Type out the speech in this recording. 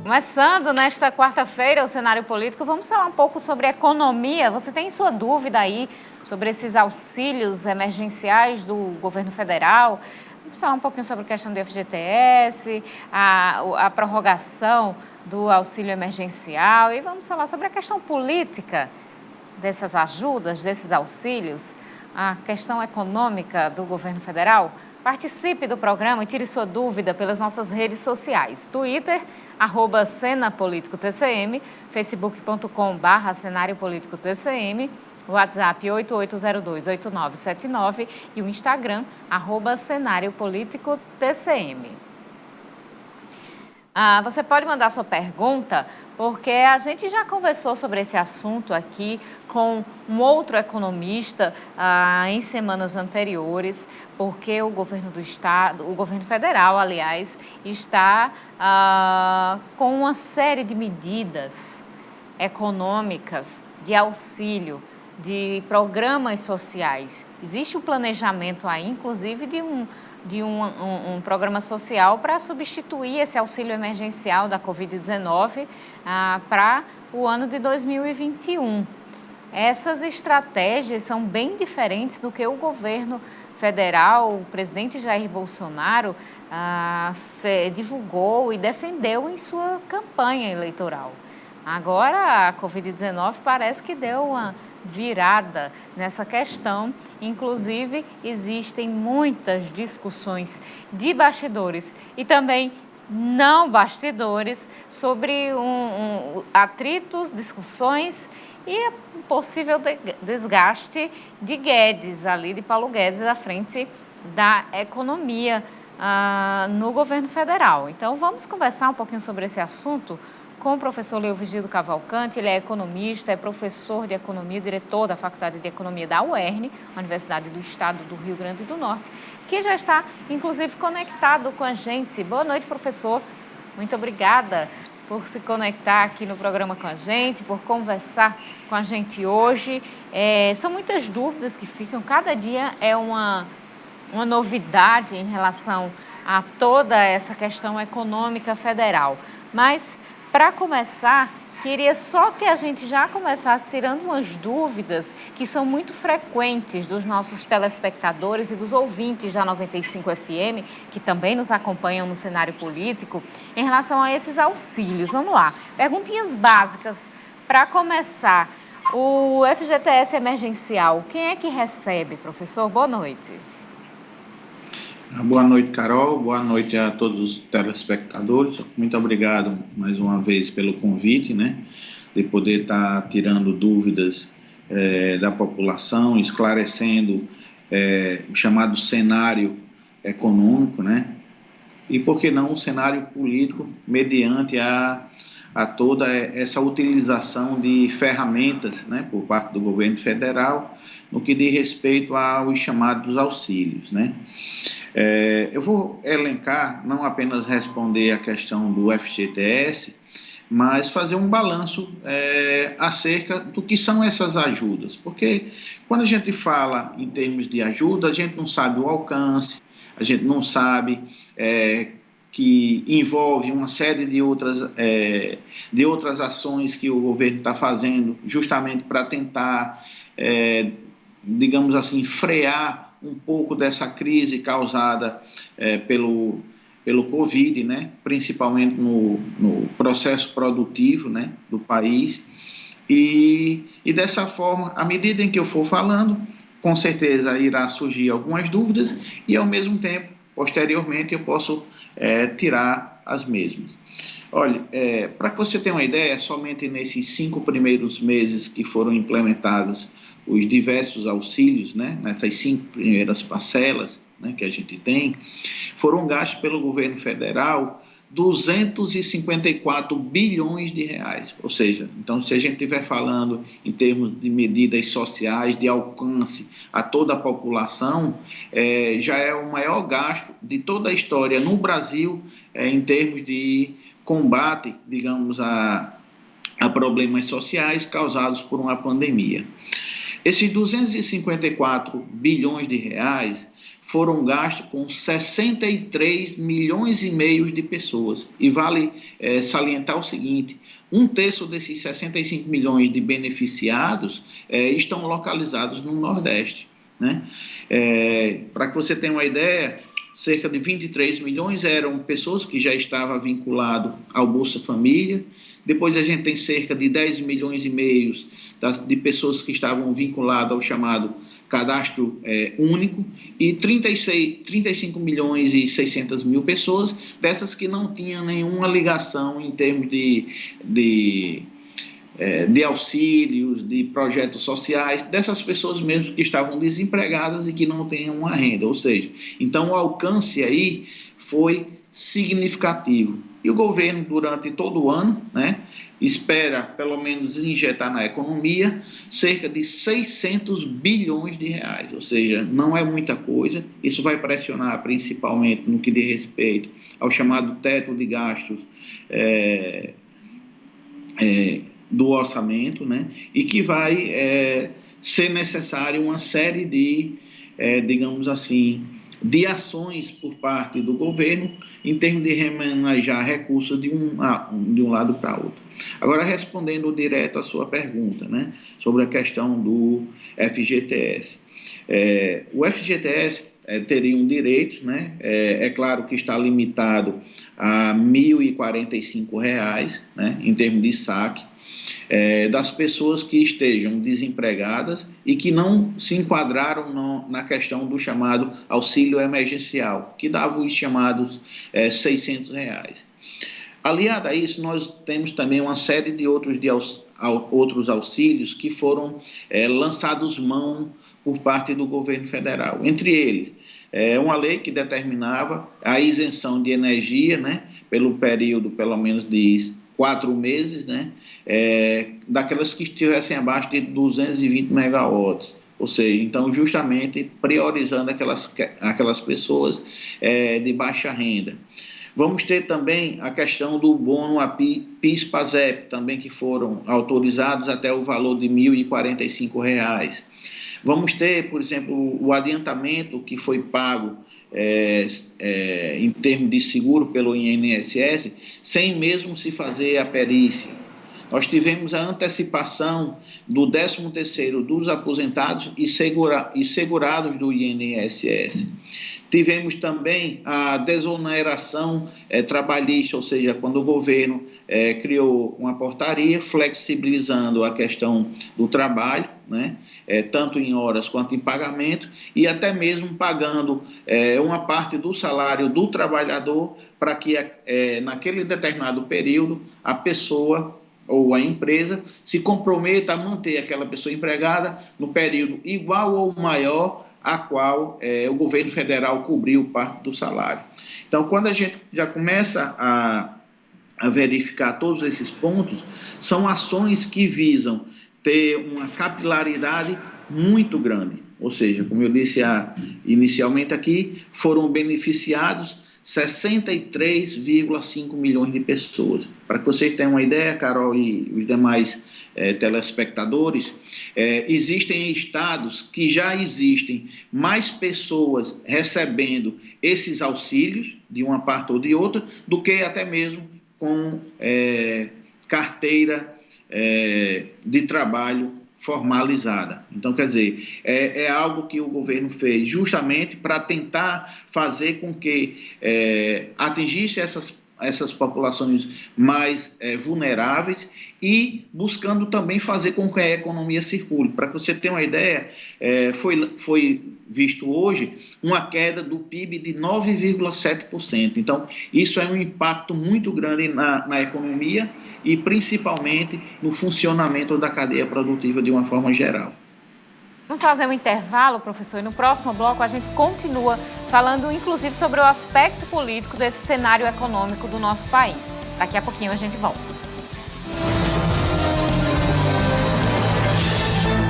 Começando nesta quarta-feira o cenário político, vamos falar um pouco sobre economia. Você tem sua dúvida aí sobre esses auxílios emergenciais do governo federal? Vamos falar um pouquinho sobre a questão do FGTS, a prorrogação do auxílio emergencial e vamos falar sobre a questão política dessas ajudas, desses auxílios, a questão econômica do governo federal. Participe do programa e tire sua dúvida pelas nossas redes sociais. Twitter, @cenapoliticotcm, facebook.com/cenariopoliticotcm, WhatsApp 8802-8979 e o Instagram, @cenariopoliticotcm. Você pode mandar sua pergunta, porque a gente já conversou sobre esse assunto aqui com um outro economista em semanas anteriores, porque o governo do estado, o governo federal, aliás, está com uma série de medidas econômicas de auxílio, de programas sociais. Existe um planejamento aí, inclusive, de um programa social para substituir esse auxílio emergencial da Covid-19 para o ano de 2021. Essas estratégias são bem diferentes do que o governo federal, o presidente Jair Bolsonaro, divulgou e defendeu em sua campanha eleitoral. Agora, a Covid-19 parece que deu uma virada nessa questão. Inclusive, existem muitas discussões de bastidores e também não bastidores sobre atritos, discussões e possível desgaste de Guedes, ali de Paulo Guedes, à frente da economia no governo federal. Então, vamos conversar um pouquinho sobre esse assunto com o professor Leovigildo Cavalcante. Ele é economista, é professor de economia, diretor da Faculdade de Economia da UERN, Universidade do Estado do Rio Grande do Norte, que já está, inclusive, conectado com a gente. Boa noite, professor. Muito obrigada por se conectar aqui no programa com a gente, por conversar com a gente hoje. São muitas dúvidas que ficam, cada dia é uma novidade em relação a toda essa questão econômica federal. Mas, para começar, queria só que a gente já começasse tirando umas dúvidas que são muito frequentes dos nossos telespectadores e dos ouvintes da 95 FM, que também nos acompanham no cenário político, em relação a esses auxílios. Vamos lá, perguntinhas básicas para começar. O FGTS emergencial, quem é que recebe, professor? Boa noite. Boa noite, Carol. Boa noite a todos os telespectadores. Muito obrigado mais uma vez pelo convite, de poder estar tirando dúvidas da população, esclarecendo o chamado cenário econômico, e, por que não, o cenário político, mediante a toda essa utilização de ferramentas, por parte do governo federal, no que diz respeito aos chamados auxílios, eu vou elencar, não apenas responder a questão do FGTS, mas fazer um balanço acerca do que são essas ajudas. Porque quando a gente fala em termos de ajuda, a gente não sabe o alcance, a gente não sabe que envolve uma série de outras ações que o governo está fazendo justamente para tentar, digamos assim, frear um pouco dessa crise causada pelo Covid, principalmente no processo produtivo, do país. E dessa forma, à medida em que eu for falando, com certeza irá surgir algumas dúvidas e, ao mesmo tempo, posteriormente, eu posso tirar as mesmas. Olha, para que você tenha uma ideia, somente nesses 5 primeiros meses que foram implementados os diversos auxílios, nessas 5 primeiras parcelas que a gente tem, foram gastos pelo governo federal 254 bilhões de reais. Ou seja, então, se a gente estiver falando em termos de medidas sociais, de alcance a toda a população, já é o maior gasto de toda a história no Brasil em termos de combate, digamos, a problemas sociais causados por uma pandemia. Esses 254 bilhões de reais foram gastos com 63 milhões e meio de pessoas. E vale salientar o seguinte, 1/3 desses 65 milhões de beneficiados estão localizados no Nordeste, né? Para que você tenha uma ideia, cerca de 23 milhões eram pessoas que já estavam vinculadas ao Bolsa Família. Depois a gente tem cerca de 10 milhões e meio de pessoas que estavam vinculadas ao chamado Cadastro Único e 35 milhões e 600 mil pessoas, dessas que não tinham nenhuma ligação em termos de auxílios, de projetos sociais, dessas pessoas mesmo que estavam desempregadas e que não tinham uma renda, ou seja, então o alcance aí foi significativo. E o governo, durante todo o ano, né, espera, pelo menos, injetar na economia cerca de 600 bilhões de reais, ou seja, não é muita coisa. Isso vai pressionar, principalmente, no que diz respeito ao chamado teto de gastos do orçamento, né, e que vai ser necessário uma série de, digamos assim, de ações por parte do governo em termos de remanejar recursos de um lado para outro. Agora, respondendo direto à sua pergunta, né, sobre a questão do FGTS. O FGTS teria um direito, né, é claro que está limitado a R$ 1.045, né, em termos de saque, das pessoas que estejam desempregadas e que não se enquadraram na questão do chamado auxílio emergencial, que dava os chamados R$ 600. Aliado a isso, nós temos também uma série de outros auxílios que foram lançados mão por parte do governo federal. Entre eles, uma lei que determinava a isenção de energia, né, pelo período, pelo menos, de 4 meses, né, daquelas que estivessem abaixo de 220 megawatts, ou seja, então justamente priorizando aquelas pessoas de baixa renda. Vamos ter também a questão do bônus a PIS/PASEP, também que foram autorizados até o valor de R$ 1.045. Vamos ter, por exemplo, o adiantamento que foi pago em termos de seguro pelo INSS, sem mesmo se fazer a perícia. Nós tivemos a antecipação do 13º dos aposentados e segurados do INSS. Tivemos também a desoneração trabalhista, ou seja, quando o governo criou uma portaria flexibilizando a questão do trabalho, né, tanto em horas quanto em pagamento, e até mesmo pagando uma parte do salário do trabalhador para que naquele determinado período a pessoa ou a empresa se comprometa a manter aquela pessoa empregada no período igual ou maior a qual o governo federal cobriu parte do salário. Então, quando a gente já começa a verificar todos esses pontos, são ações que visam ter uma capilaridade muito grande. Ou seja, como eu disse inicialmente aqui, foram beneficiados 63,5 milhões de pessoas. Para que vocês tenham uma ideia, Carol e os demais telespectadores, existem estados que já existem mais pessoas recebendo esses auxílios, de uma parte ou de outra, do que até mesmo com carteira de trabalho formalizada. Então, quer dizer, é algo que o governo fez justamente para tentar fazer com que atingisse essas populações mais vulneráveis e buscando também fazer com que a economia circule. Para que você tenha uma ideia, foi visto hoje uma queda do PIB de 9,7%. Então, isso é um impacto muito grande na economia e principalmente no funcionamento da cadeia produtiva de uma forma geral. Vamos fazer um intervalo, professor, e no próximo bloco a gente continua falando, inclusive, sobre o aspecto político desse cenário econômico do nosso país. Daqui a pouquinho a gente volta.